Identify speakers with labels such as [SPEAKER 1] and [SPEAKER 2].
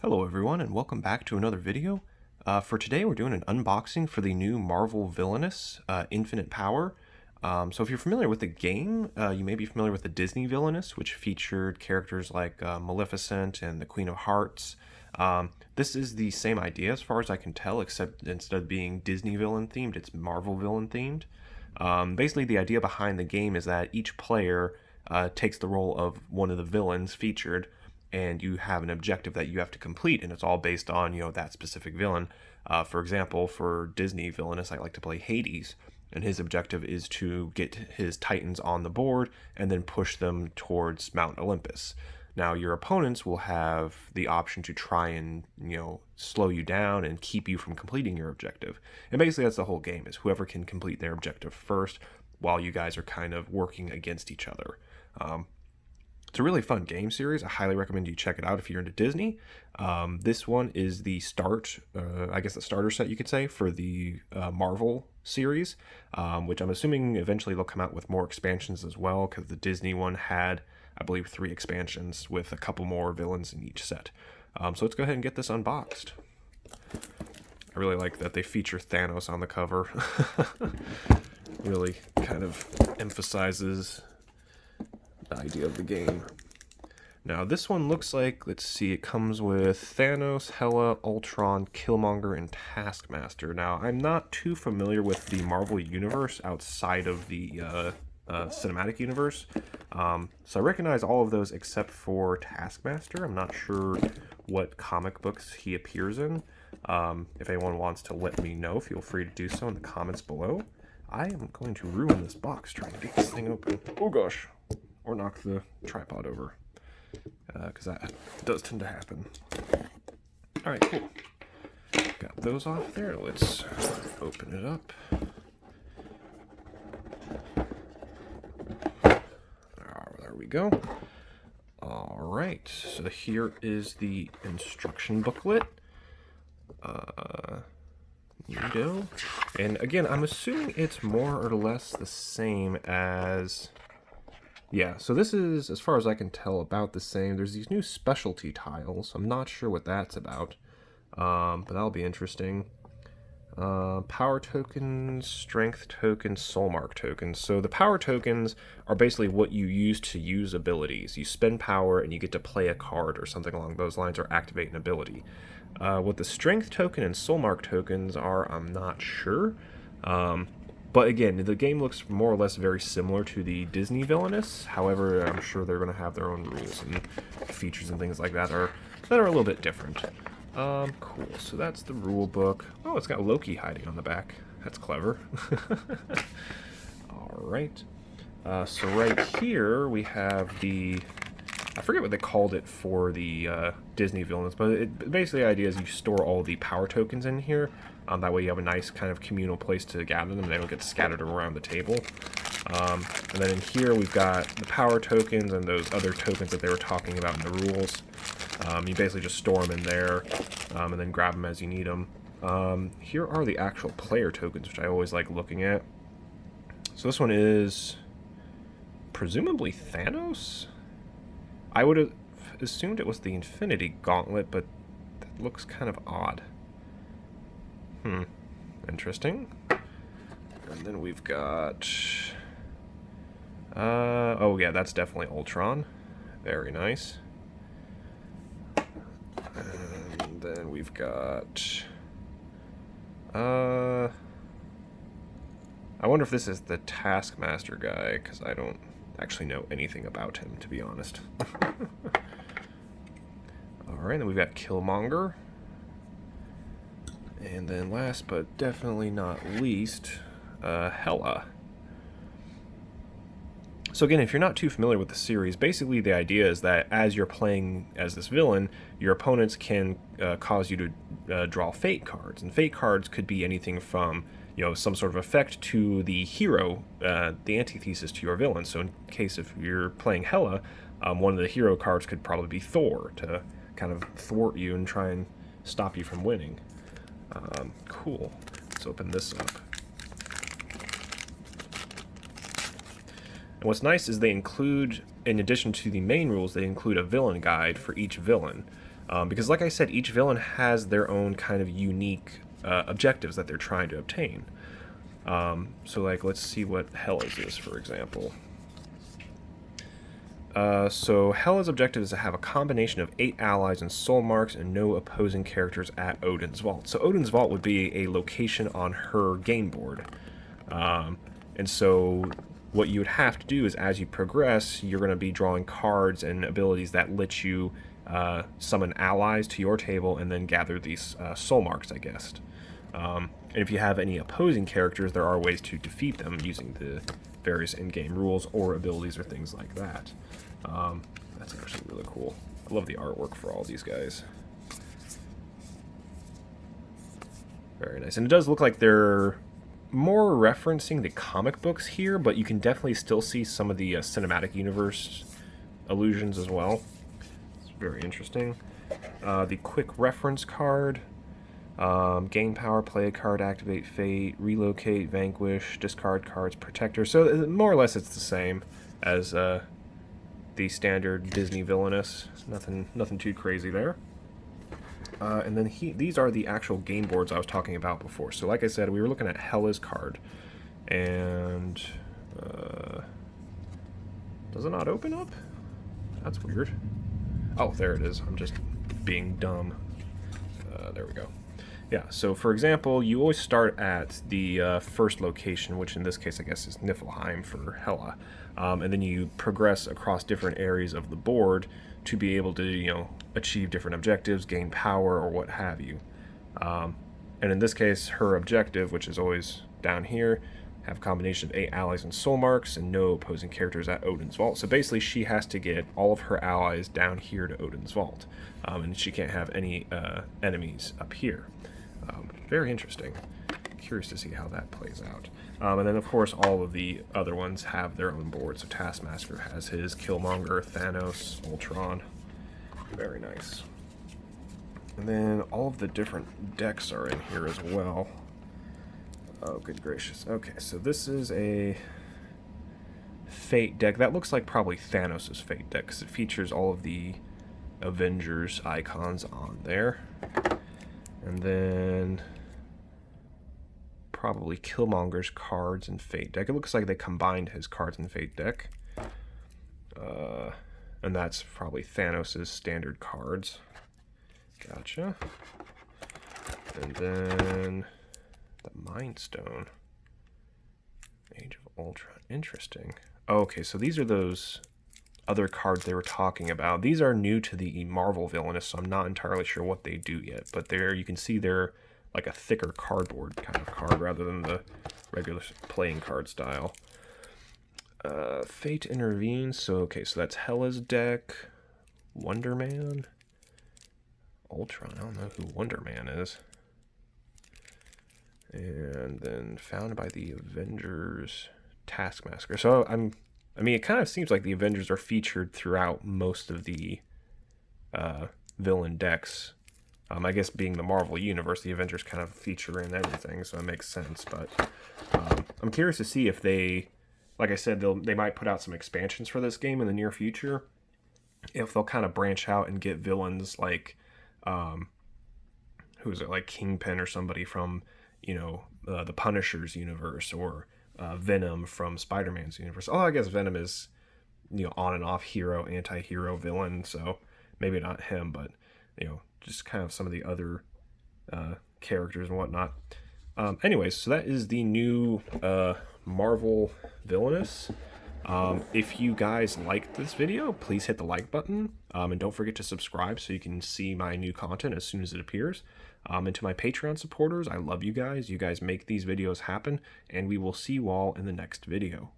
[SPEAKER 1] Hello everyone and welcome back to another video. For today we're doing an unboxing for the new Marvel Villainous Infinite Power. So if you're familiar with the game, you may be familiar with the Disney Villainous, which featured characters like Maleficent and the Queen of Hearts. This is the same idea as far as I can tell, except instead of being Disney villain themed, it's Marvel villain themed. Basically the idea behind the game is that each player takes the role of one of the villains featured, and you have an objective that you have to complete, and it's all based on that specific villain. For example, for Disney Villainous, I like to play Hades, and his objective is to get his Titans on the board and then push them towards Mount Olympus. Now, your opponents will have the option to try and slow you down and keep you from completing your objective. And basically, that's the whole game: is whoever can complete their objective first, while you guys are kind of working against each other. It's a really fun game series. I highly recommend you check it out if you're into Disney. This one is the the starter set, you could say, for the Marvel series, which I'm assuming eventually they'll come out with more expansions as well, because the Disney one had, I believe, 3 expansions with a couple more villains in each set. So let's go ahead and get this unboxed. I really like that they feature Thanos on the cover. Really kind of emphasizes the idea of the game. Now this one looks like, let's see, it comes with Thanos, Hela, Ultron, Killmonger, and Taskmaster. Now I'm not too familiar with the Marvel universe outside of the cinematic universe, so I recognize all of those except for Taskmaster. I'm not sure what comic books he appears in. If anyone wants to let me know, feel free to do so in the comments below. I am going to ruin this box trying to get this thing open. Oh gosh. Or knock the tripod over, because that does tend to happen. Alright, cool. Got those off there. Let's open it up. There we go. Alright, so here is the instruction booklet. Neato. And again, I'm assuming it's more or less the same as... Yeah, so this is, as far as I can tell, about the same. There's these new specialty tiles. I'm not sure what that's about, but that'll be interesting. Power tokens, strength tokens, soul mark tokens. So the power tokens are basically what you use to use abilities. You spend power and you get to play a card or something along those lines, or activate an ability. What the strength token and soul mark tokens are, I'm not sure. But again, the game looks more or less very similar to the Disney Villainous. However, I'm sure they're going to have their own rules and features and things like that are a little bit different. Cool. So that's the rule book. Oh, it's got Loki hiding on the back. That's clever. All right. So right here we have the... I forget what they called it for the Disney Villainous, but basically the idea is you store all the power tokens in here. That way you have a nice kind of communal place to gather them. They don't get scattered around the table. And then in here we've got the power tokens and those other tokens that they were talking about in the rules. You basically just store them in there and then grab them as you need them. Here are the actual player tokens, which I always like looking at. So this one is presumably Thanos? I would have assumed it was the Infinity Gauntlet, but that looks kind of odd. Interesting. And then we've got... oh yeah, that's definitely Ultron. Very nice. And then we've got... I wonder if this is the Taskmaster guy, because I don't actually know anything about him, to be honest. Alright, then we've got Killmonger. And then last but definitely not least, Hela. So again, if you're not too familiar with the series, basically the idea is that as you're playing as this villain, your opponents can cause you to draw fate cards. And fate cards could be anything from some sort of effect to the hero, the antithesis to your villain. So in case if you're playing Hela, one of the hero cards could probably be Thor, to kind of thwart you and try and stop you from winning. Cool. Let's open this up. And what's nice is they include, in addition to the main rules, they include a villain guide for each villain. Because like I said, each villain has their own kind of unique objectives that they're trying to obtain. So like, let's see what Hela's is, for example. So Hela's objective is to have a combination of 8 allies and soul marks and no opposing characters at Odin's Vault. So Odin's Vault would be a location on her game board. And so what you would have to do is, as you progress, you're going to be drawing cards and abilities that let you summon allies to your table and then gather these soul marks, I guess. And if you have any opposing characters, there are ways to defeat them using the various in-game rules or abilities or things like that. That's actually really cool. I love the artwork for all these guys. Very nice. And it does look like they're more referencing the comic books here, but you can definitely still see some of the cinematic universe allusions as well. It's very interesting. The quick reference card. Gain power, play a card, activate fate, relocate, vanquish, discard cards, protector. So more or less it's the same as the standard Disney Villainous. Nothing too crazy there. And then these are the actual game boards I was talking about before. So like I said, we were looking at Hela's card. And does it not open up? That's weird. Oh, there it is. I'm just being dumb. There we go. Yeah, so for example, you always start at the first location, which in this case I guess is Niflheim for Hela. And then you progress across different areas of the board to be able to, you know, achieve different objectives, gain power, or what have you. And in this case, her objective, which is always down here, have a combination of 8 allies and soul marks and no opposing characters at Odin's Vault. So basically she has to get all of her allies down here to Odin's Vault. And she can't have any enemies up here. Very interesting. Curious to see how that plays out. And then, of course, all of the other ones have their own board. So Taskmaster has his, Killmonger, Thanos, Ultron. Very nice. And then all of the different decks are in here as well. Oh, good gracious. Okay, so this is a Fate deck. That looks like probably Thanos' Fate deck, because it features all of the Avengers icons on there. And then probably Killmonger's cards and Fate deck. It looks like they combined his cards and Fate deck. And that's probably Thanos' standard cards. Gotcha. And then the Mind Stone. Age of Ultron. Interesting. Oh, okay, so these are those other cards they were talking about. These are new to the Marvel Villainous, so I'm not entirely sure what they do yet. But there, you can see they're like a thicker cardboard kind of card rather than the regular playing card style. Fate intervenes. So okay, so that's Hela's deck. Wonder Man. Ultron. I don't know who Wonder Man is. And then found by the Avengers, Taskmaster. So I mean, it kind of seems like the Avengers are featured throughout most of the villain decks. I guess being the Marvel Universe, the Avengers kind of feature in everything, so it makes sense. But I'm curious to see if they, like I said, they might put out some expansions for this game in the near future. If they'll kind of branch out and get villains like, who is it, like Kingpin or somebody from, you know, the Punisher's universe, or Venom from Spider-Man's universe. Oh, I guess Venom is, you know, on and off hero, anti-hero, villain, so maybe not him, but, you know, just kind of some of the other characters and whatnot. Anyways, so that is the new Marvel Villainous. If you guys liked this video, please hit the like button, and don't forget to subscribe so you can see my new content as soon as it appears. And to my Patreon supporters, I love you guys. You guys make these videos happen, and we will see you all in the next video.